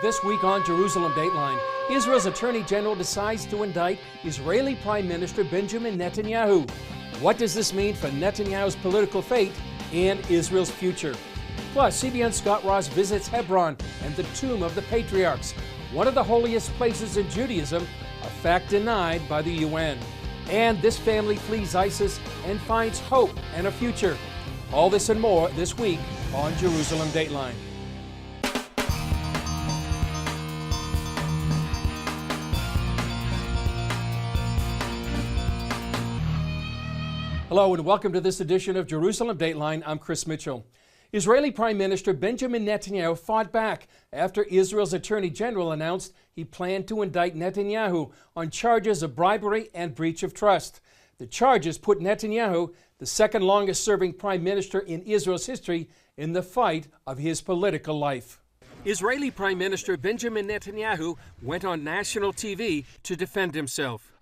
This week on Jerusalem Dateline, Israel's Attorney General decides to indict Israeli Prime Minister Benjamin Netanyahu. What does this mean for Netanyahu's political fate and Israel's future? Plus, CBN's Scott Ross visits Hebron and the Tomb of the Patriarchs, one of the holiest places in Judaism, a fact denied by the UN. And this family flees ISIS and finds hope and a future. All this and more this week on Jerusalem Dateline. Hello and welcome to this edition of Jerusalem Dateline. I'm Chris Mitchell. Israeli Prime Minister Benjamin Netanyahu fought back after Israel's Attorney General announced he planned to indict Netanyahu on charges of bribery and breach of trust. The charges put Netanyahu, the second longest serving prime minister in Israel's history, in the fight of his political life. Israeli Prime Minister Benjamin Netanyahu went on national TV to defend himself.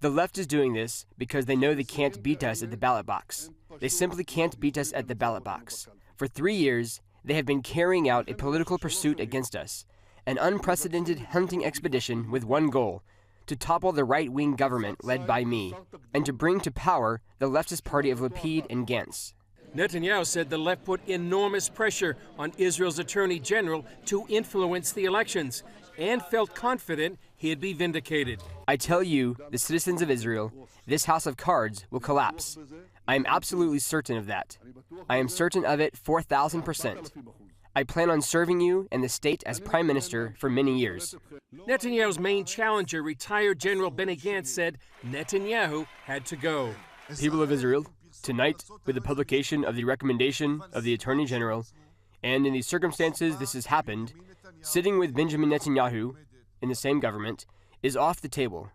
The left is doing this because they know they can't beat us at the ballot box. They simply can't beat us at the ballot box. For 3 years, they have been carrying out a political pursuit against us, an unprecedented hunting expedition with one goal: to topple the right-wing government led by me, and to bring to power the leftist party of Lapid and Gantz. Netanyahu said the left put enormous pressure on Israel's Attorney General to influence the elections and felt confident he'd be vindicated. I tell you, the citizens of Israel, this house of cards will collapse. I am absolutely certain of that. I am certain of it 4,000%. I plan on serving you and the state as prime minister for many years. Netanyahu's main challenger, retired General Benny Gantz, said Netanyahu had to go. People of Israel, tonight, with the publication of the recommendation of the Attorney General, and in these circumstances this has happened, sitting with Benjamin Netanyahu in the same government is off the table.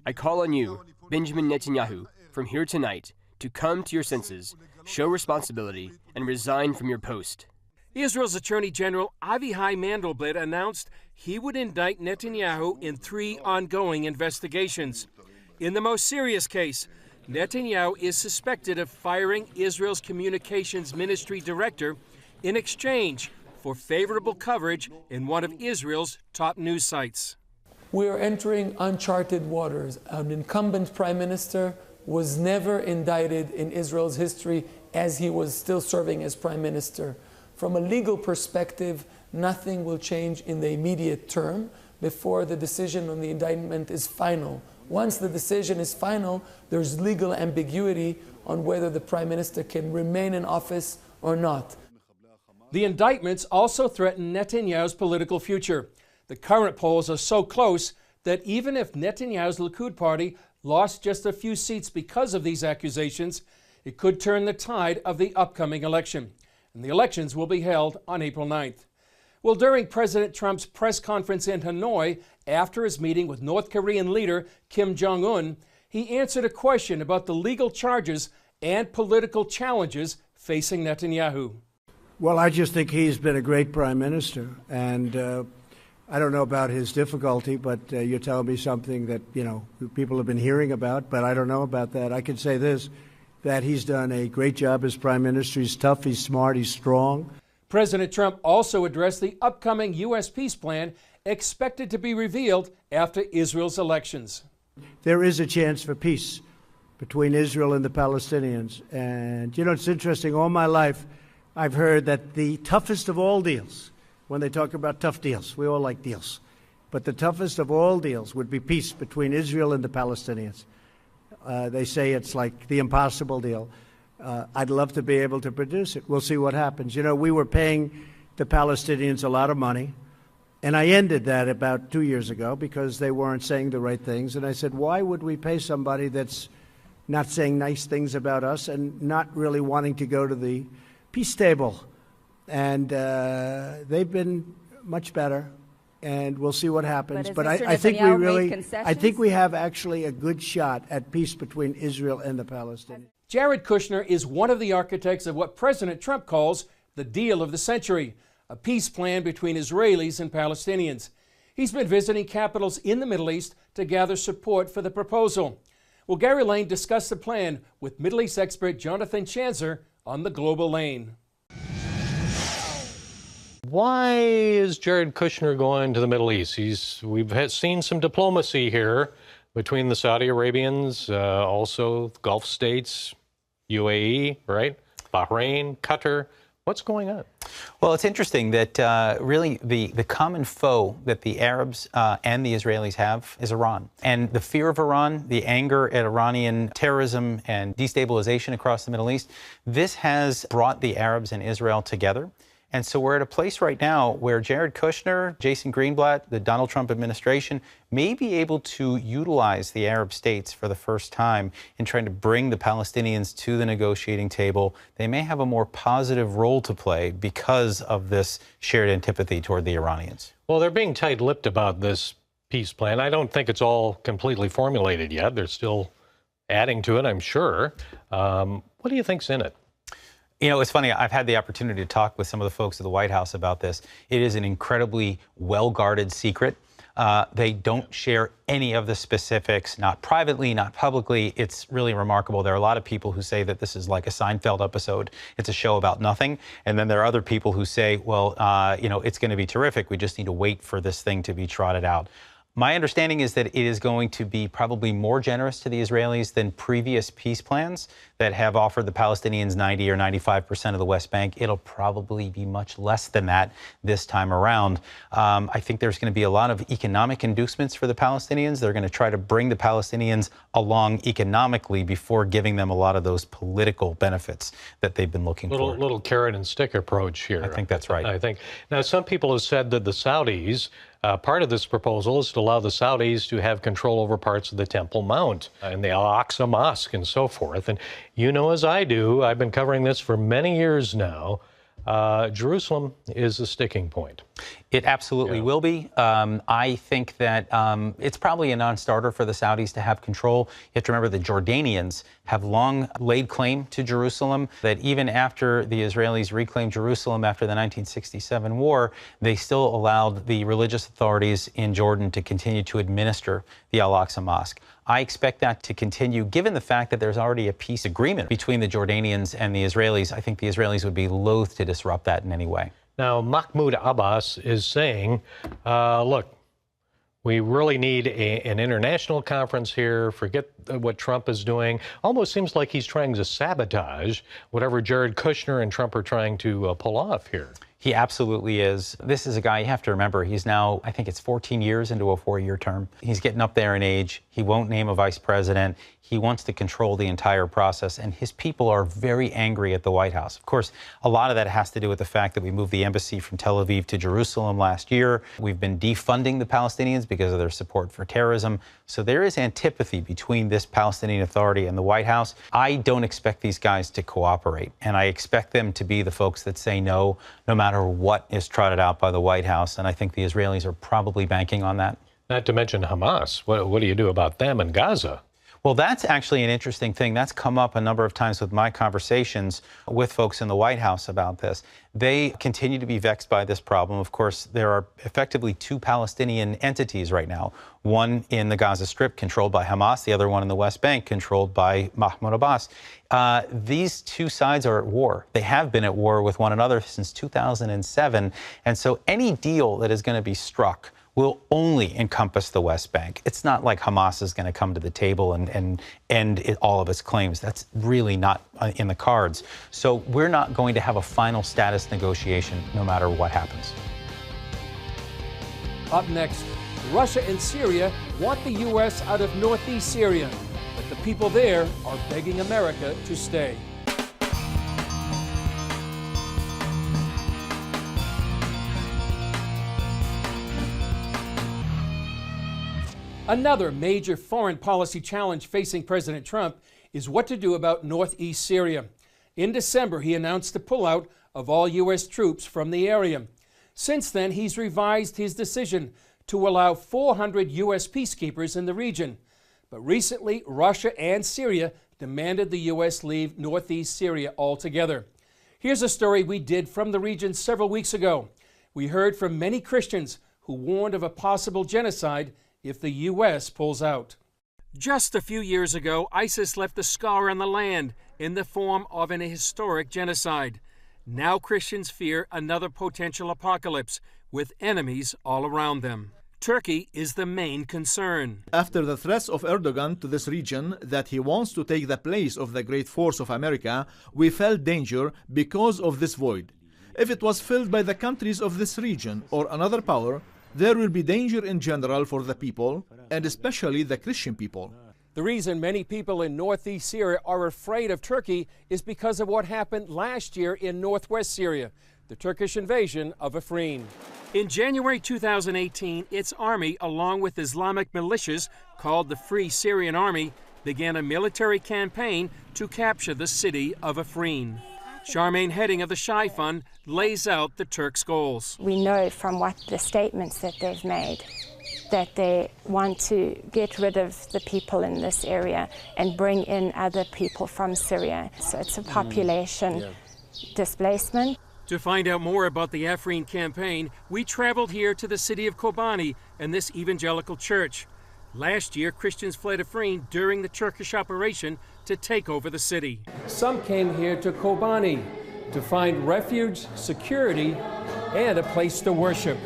I call on you, Benjamin Netanyahu, from here tonight, to come to your senses, show responsibility, and resign from your post. Israel's Attorney General Avihai Mandelblit announced he would indict Netanyahu in 3 ongoing investigations. In the most serious case, Netanyahu is suspected of firing Israel's communications ministry director in exchange for favorable coverage in one of Israel's top news sites. We are entering uncharted waters. An incumbent prime minister was never indicted in Israel's history as he was still serving as prime minister. From a legal perspective, nothing will change in the immediate term before the decision on the indictment is final. Once the decision is final, there's legal ambiguity on whether the prime minister can remain in office or not. The indictments also threaten Netanyahu's political future. The current polls are so close that even if Netanyahu's Likud party lost just a few seats because of these accusations, it could turn the tide of the upcoming election. And the elections will be held on April 9th. Well, during President Trump's press conference in Hanoi after his meeting with North Korean leader Kim Jong-un, he answered a question about the legal charges and political challenges facing Netanyahu. Well, I just think he's been a great prime minister, and I don't know about his difficulty, but you're telling me something that, people have been hearing about, but I don't know about that. I can say this, that he's done a great job as prime minister. He's tough, he's smart, he's strong. President Trump also addressed the upcoming U.S. peace plan expected to be revealed after Israel's elections. There is a chance for peace between Israel and the Palestinians. And, it's interesting, all my life I've heard that the toughest of all deals, when they talk about tough deals, we all like deals, but the toughest of all deals would be peace between Israel and the Palestinians. They say it's like the impossible deal. I'd love to be able to produce it. We'll see what happens. We were paying the Palestinians a lot of money, and I ended that about 2 years ago because they weren't saying the right things. And I said, why would we pay somebody that's not saying nice things about us and not really wanting to go to the peace table? And they've been much better, and we'll see what happens. But I think we have actually a good shot at peace between Israel and the Palestinians. Jared Kushner is one of the architects of what President Trump calls the deal of the century, a peace plan between Israelis and Palestinians. He's been visiting capitals in the Middle East to gather support for the proposal. Well, Gary Lane discussed the plan with Middle East expert Jonathan Chanzer on the Global Lane. Why is Jared Kushner going to the Middle East? We've seen some diplomacy here between the Saudi Arabians, also Gulf states, UAE, right? Bahrain, Qatar. What's going on? Well, it's interesting that really the common foe that the Arabs and the Israelis have is Iran. And the fear of Iran, the anger at Iranian terrorism and destabilization across the Middle East, this has brought the Arabs and Israel together. And so we're at a place right now where Jared Kushner, Jason Greenblatt, the Donald Trump administration may be able to utilize the Arab states for the first time in trying to bring the Palestinians to the negotiating table. They may have a more positive role to play because of this shared antipathy toward the Iranians. Well, they're being tight-lipped about this peace plan. I don't think it's all completely formulated yet. They're still adding to it, I'm sure. What do you think's in it? You know, it's funny, I've had the opportunity to talk with some of the folks at the White House about this. It is an incredibly well-guarded secret. They don't share any of the specifics, not privately, not publicly. It's really remarkable. There are a lot of people who say that this is like a Seinfeld episode. It's a show about nothing. And then there are other people who say, well, you know, it's going to be terrific. We just need to wait for this thing to be trotted out. My understanding is that it is going to be probably more generous to the Israelis than previous peace plans that have offered the Palestinians 90 or 95% of the West Bank. It'll probably be much less than that this time around. I think there's going to be a lot of economic inducements for the Palestinians. They're going to try to bring the Palestinians along economically before giving them a lot of those political benefits that they've been looking for. Little carrot and stick approach here. I think that's right. I think. Now, some people have said that the Saudis, part of this proposal is to allow the Saudis to have control over parts of the Temple Mount and the Al-Aqsa Mosque and so forth. And you know, as I do, I've been covering this for many years now. Jerusalem is a sticking point. It absolutely will be. I think that it's probably a non-starter for the Saudis to have control. You have to remember the Jordanians have long laid claim to Jerusalem, that even after the Israelis reclaimed Jerusalem after the 1967 war, they still allowed the religious authorities in Jordan to continue to administer the Al-Aqsa Mosque. I expect that to continue, given the fact that there's already a peace agreement between the Jordanians and the Israelis. I think the Israelis would be loath to disrupt that in any way. Now, Mahmoud Abbas is saying, look, we really need an international conference here. Forget what Trump is doing. Almost seems like he's trying to sabotage whatever Jared Kushner and Trump are trying to pull off here. He absolutely is. This is a guy, you have to remember, he's now, I think it's 14 years into a 4-year term. He's getting up there in age. He won't name a vice president. He wants to control the entire process, and his people are very angry at the White House. Of course, a lot of that has to do with the fact that we moved the embassy from Tel Aviv to Jerusalem last year. We've been defunding the Palestinians because of their support for terrorism. So there is antipathy between this Palestinian Authority and the White House. I don't expect these guys to cooperate, and I expect them to be the folks that say no, no matter what is trotted out by the White House, and I think the Israelis are probably banking on that. Not to mention Hamas. What do you do about them in Gaza? Well, that's actually an interesting thing. That's come up a number of times with my conversations with folks in the White House about this. They continue to be vexed by this problem. Of course, there are effectively 2 Palestinian entities right now, one in the Gaza Strip controlled by Hamas, the other one in the West Bank controlled by Mahmoud Abbas. These 2 sides are at war. They have been at war with one another since 2007. And so any deal that is going to be struck will only encompass the West Bank. It's not like Hamas is going to come to the table and end all of its claims. That's really not in the cards. So we're not going to have a final status negotiation no matter what happens. Up next, Russia and Syria want the U.S. out of northeast Syria, but the people there are begging America to stay. Another major foreign policy challenge facing President Trump is what to do about northeast Syria. In December, he announced the pullout of all U.S. troops from the area. Since then, he's revised his decision to allow 400 U.S. peacekeepers in the region. But recently, Russia and Syria demanded the U.S. leave northeast Syria altogether. Here's a story we did from the region several weeks ago. We heard from many Christians who warned of a possible genocide if the U.S. pulls out. Just a few years ago, ISIS left a scar on the land in the form of an historic genocide. Now Christians fear another potential apocalypse with enemies all around them. Turkey is the main concern. After the threats of Erdogan to this region that he wants to take the place of the great force of America, we felt danger because of this void. If it was filled by the countries of this region or another power, there will be danger in general for the people, and especially the Christian people. The reason many people in northeast Syria are afraid of Turkey is because of what happened last year in northwest Syria, the Turkish invasion of Afrin. In January 2018, its army, along with Islamic militias called the Free Syrian Army, began a military campaign to capture the city of Afrin. Charmaine Heading of the Shai Fund lays out the Turks' goals. We know from what the statements that they've made that they want to get rid of the people in this area and bring in other people from Syria. So it's a population displacement. To find out more about the Afrin campaign, we traveled here to the city of Kobani and this evangelical church. Last year, Christians fled Afrin during the Turkish operation to take over the city. Some came here to Kobani to find refuge, security, and a place to worship.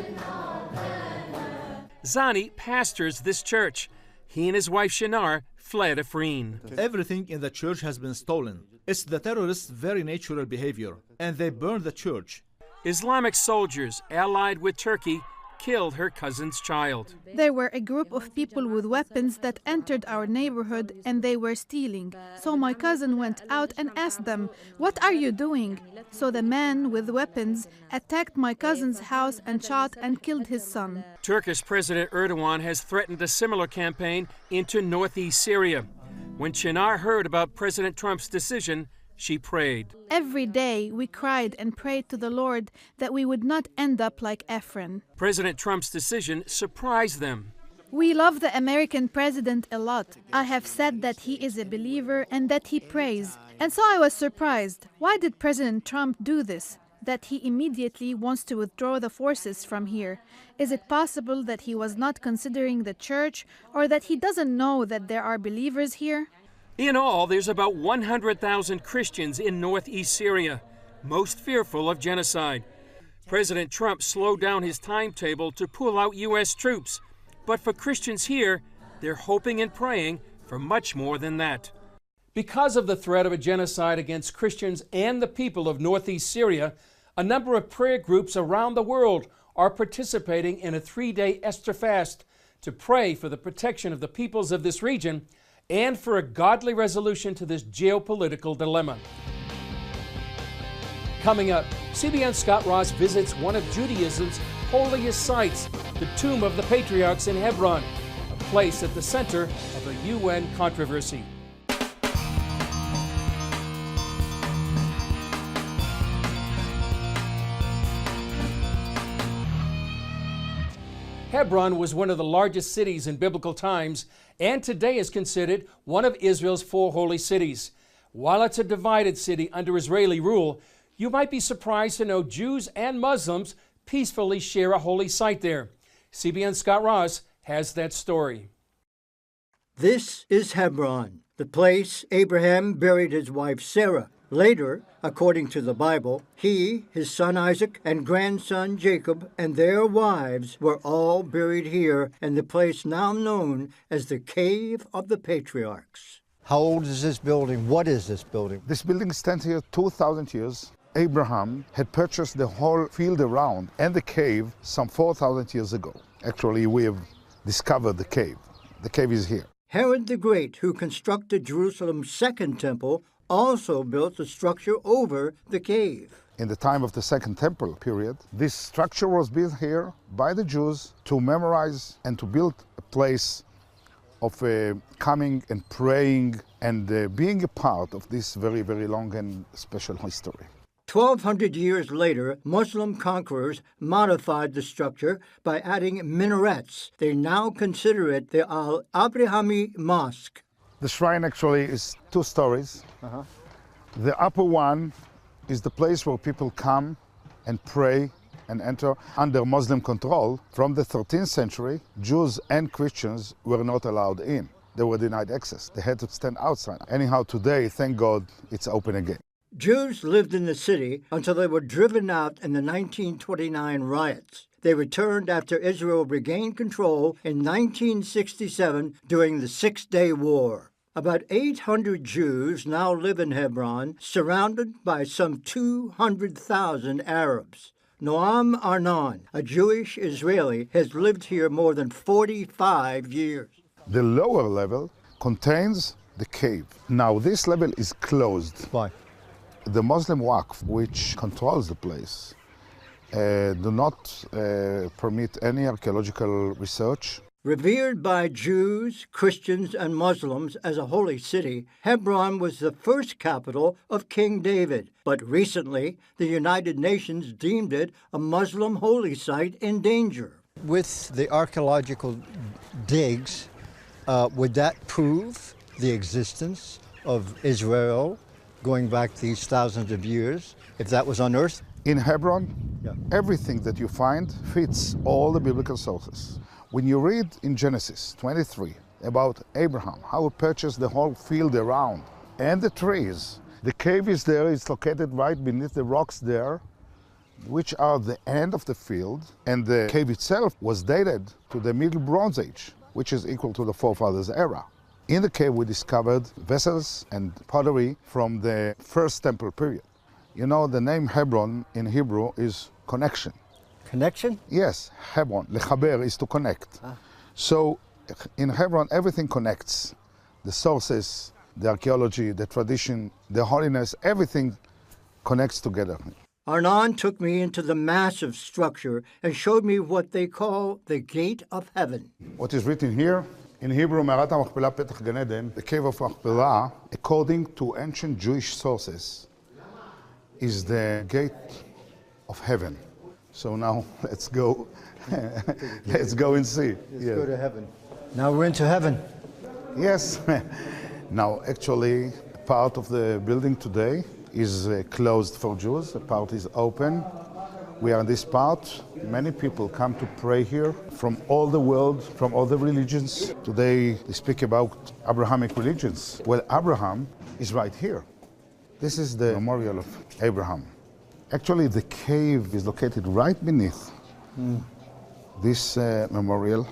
Zani pastors this church. He and his wife Shinar fled Afrin. Everything in the church has been stolen. It's the terrorists' very natural behavior, and they burned the church. Islamic soldiers allied with Turkey killed her cousin's child. There were a group of people with weapons that entered our neighborhood and they were stealing. So my cousin went out and asked them, "What are you doing?" So the man with weapons attacked my cousin's house and shot and killed his son. Turkish President Erdogan has threatened a similar campaign into northeast Syria. When Çınar heard about President Trump's decision, she prayed. Every day we cried and prayed to the Lord that we would not end up like Afrin. President Trump's decision surprised them. We love the American president a lot. I have said that he is a believer and that he prays. And so I was surprised. Why did President Trump do this? That he immediately wants to withdraw the forces from here. Is it possible that he was not considering the church, or that he doesn't know that there are believers here? In all, there's about 100,000 Christians in northeast Syria, most fearful of genocide. President Trump slowed down his timetable to pull out U.S. troops. But for Christians here, they're hoping and praying for much more than that. Because of the threat of a genocide against Christians and the people of northeast Syria, a number of prayer groups around the world are participating in a 3-day Esther fast to pray for the protection of the peoples of this region and for a godly resolution to this geopolitical dilemma. Coming up, CBN Scott Ross visits one of Judaism's holiest sites, the Tomb of the Patriarchs in Hebron, a place at the center of a UN controversy. Hebron was one of the largest cities in biblical times and today is considered one of Israel's 4 holy cities. While it's a divided city under Israeli rule, you might be surprised to know Jews and Muslims peacefully share a holy site there. CBN Scott Ross has that story. This is Hebron, the place Abraham buried his wife Sarah. Later, according to the Bible, he, his son Isaac, and grandson Jacob, and their wives were all buried here in the place now known as the Cave of the Patriarchs. How old is this building? What is this building? This building stands here 2,000 years. Abraham had purchased the whole field around and the cave some 4,000 years ago. Actually, we have discovered the cave. The cave is here. Herod the Great, who constructed Jerusalem's second temple, also built a structure over the cave. In the time of the Second Temple period, this structure was built here by the Jews to memorize and to build a place of coming and praying and being a part of this very, very long and special history. 1,200 years later, Muslim conquerors modified the structure by adding minarets. They now consider it the Al-Abrahami Mosque. The shrine actually is 2 stories. The upper one is the place where people come and pray and enter under Muslim control. From the 13th century, Jews and Christians were not allowed in. They were denied access. They had to stand outside. Anyhow, today, thank God, it's open again. Jews lived in the city until they were driven out in the 1929 riots. They returned after Israel regained control in 1967 during the Six-Day War. About 800 Jews now live in Hebron, surrounded by some 200,000 Arabs. Noam Arnon, a Jewish Israeli, has lived here more than 45 years. The lower level contains the cave. Now this level is closed. Why? The Muslim Waqf, which controls the place, do not permit any archaeological research. Revered by Jews, Christians, and Muslims as a holy city, Hebron was the first capital of King David. But recently, the United Nations deemed it a Muslim holy site in danger. With the archaeological digs, would that prove the existence of Israel going back these thousands of years, if that was unearthed? In Hebron, everything that you find fits all the biblical sources. When you read in Genesis 23 about Abraham, how he purchased the whole field around and the trees, the cave is there, it's located right beneath the rocks there, which are the end of the field, and the cave itself was dated to the Middle Bronze Age, which is equal to the forefathers' era. In the cave we discovered vessels and pottery from the first temple period. You know, the name Hebron in Hebrew is connection. Connection? Yes, Hebron, lechaber is to connect. So in Hebron everything connects. The sources, the archaeology, the tradition, the holiness, everything connects together. Arnon took me into the massive structure and showed me what they call the Gate of Heaven. What is written here in Hebrew, Me'arat HaMachpelah Petach Gan Eden, the cave of Machpelah, according to ancient Jewish sources, is the gate of heaven. So now let's go. Let's go and see. Let's go to heaven. Now we're into heaven. Yes. Now actually part of the building today is closed for Jews. A part is open. We are in this part. Many people come to pray here from all the world, from all the religions. Today they speak about Abrahamic religions. Well, Abraham is right here. This is the memorial of Abraham. Actually, the cave is located right beneath this memorial.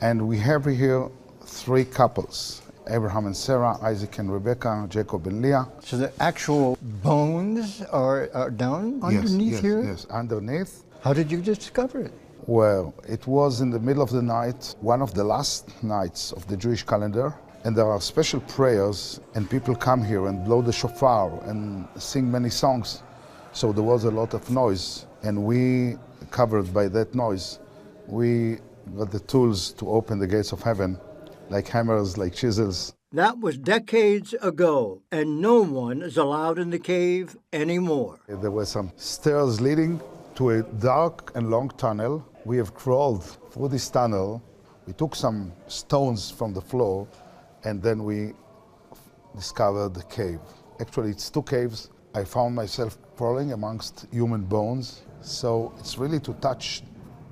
And we have here three couples, Abraham and Sarah, Isaac and Rebecca, Jacob and Leah. So the actual bones are down underneath here? Yes, underneath. How did you discover it? Well, it was in the middle of the night, one of the last nights of the Jewish calendar. And there are special prayers, and people come here and blow the shofar and sing many songs. So there was a lot of noise, and we, covered by that noise, we got the tools to open the gates of heaven, like hammers, like chisels. That was decades ago, and no one is allowed in the cave anymore. There were some stairs leading to a dark and long tunnel. We have crawled through this tunnel. We took some stones from the floor, and then we discovered the cave. Actually, it's two caves. I found myself crawling amongst human bones. So it's really to touch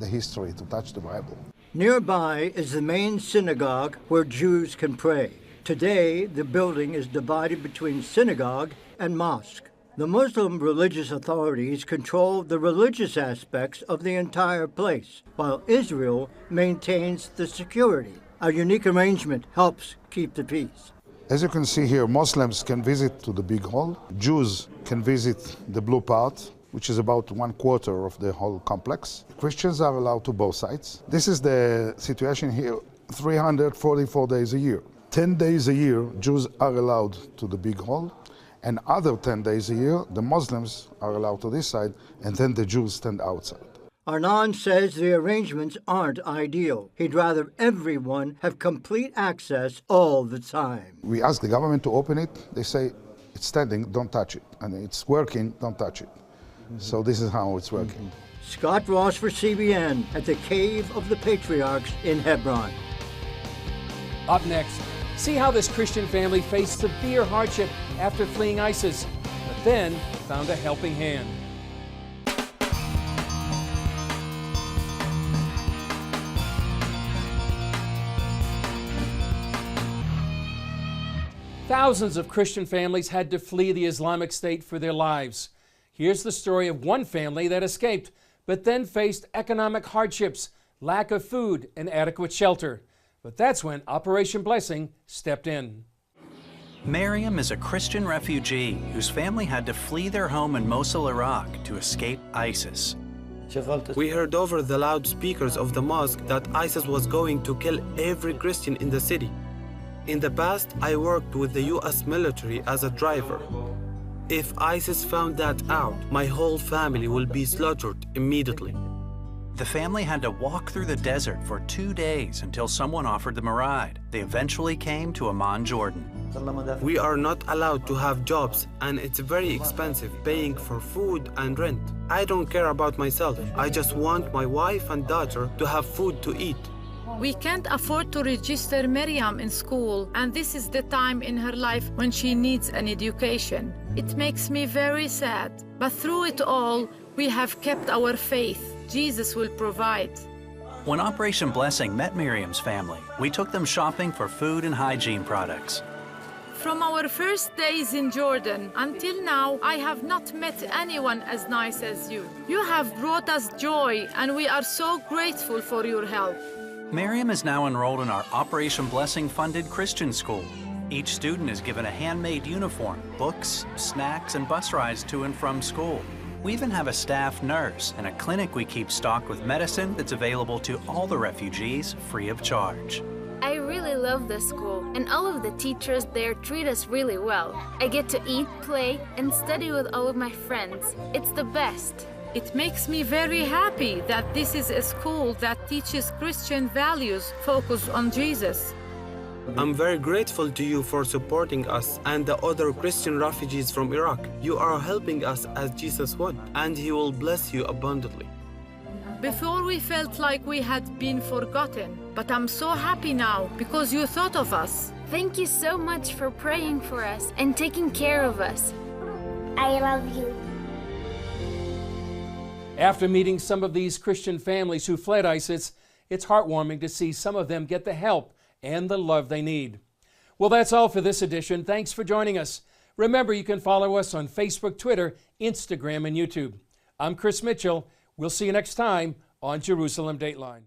the history, to touch the Bible. Nearby is the main synagogue where Jews can pray. Today, the building is divided between synagogue and mosque. The Muslim religious authorities control the religious aspects of the entire place, while Israel maintains the security. A unique arrangement helps keep the peace. As you can see here, Muslims can visit to the big hall. Jews can visit the blue part, which is about 1/4 of the whole complex. Christians are allowed to both sides. This is the situation here, 344 days a year. 10 days a year, Jews are allowed to the big hall, and other 10 days a year, the Muslims are allowed to this side, and then the Jews stand outside. Arnon says the arrangements aren't ideal. He'd rather everyone have complete access all the time. We ask the government to open it. They say, it's standing, don't touch it. And it's working, don't touch it. So this is how it's working. Scott Ross for CBN at the Cave of the Patriarchs in Hebron. Up next, see how this Christian family faced severe hardship after fleeing ISIS, but then found a helping hand. Thousands of Christian families had to flee the Islamic State for their lives. Here's the story of one family that escaped, but then faced economic hardships, lack of food, and adequate shelter. But that's when Operation Blessing stepped in. Miriam is a Christian refugee whose family had to flee their home in Mosul, Iraq to escape ISIS. We heard over the loudspeakers of the mosque that ISIS was going to kill every Christian in the city. In the past, I worked with the US military as a driver. If ISIS found that out, my whole family will be slaughtered immediately. The family had to walk through the desert for 2 days until someone offered them a ride. They eventually came to Amman, Jordan. We are not allowed to have jobs, and it's very expensive paying for food and rent. I don't care about myself. I just want my wife and daughter to have food to eat. We can't afford to register Miriam in school, and this is the time in her life when she needs an education. It makes me very sad, but through it all, we have kept our faith. Jesus will provide. When Operation Blessing met Miriam's family, we took them shopping for food and hygiene products. From our first days in Jordan until now, I have not met anyone as nice as you. You have brought us joy, and we are so grateful for your help. Miriam is now enrolled in our Operation Blessing-funded Christian school. Each student is given a handmade uniform, books, snacks, and bus rides to and from school. We even have a staff nurse and a clinic we keep stocked with medicine that's available to all the refugees free of charge. I really love this school, and all of the teachers there treat us really well. I get to eat, play, and study with all of my friends. It's the best. It makes me very happy that this is a school that teaches Christian values focused on Jesus. I'm very grateful to you for supporting us and the other Christian refugees from Iraq. You are helping us as Jesus would, and He will bless you abundantly. Before we felt like we had been forgotten, but I'm so happy now because you thought of us. Thank you so much for praying for us and taking care of us. I love you. After meeting some of these Christian families who fled ISIS, it's heartwarming to see some of them get the help and the love they need. Well, that's all for this edition. Thanks for joining us. Remember, you can follow us on Facebook, Twitter, Instagram, and YouTube. I'm Chris Mitchell. We'll see you next time on Jerusalem Dateline.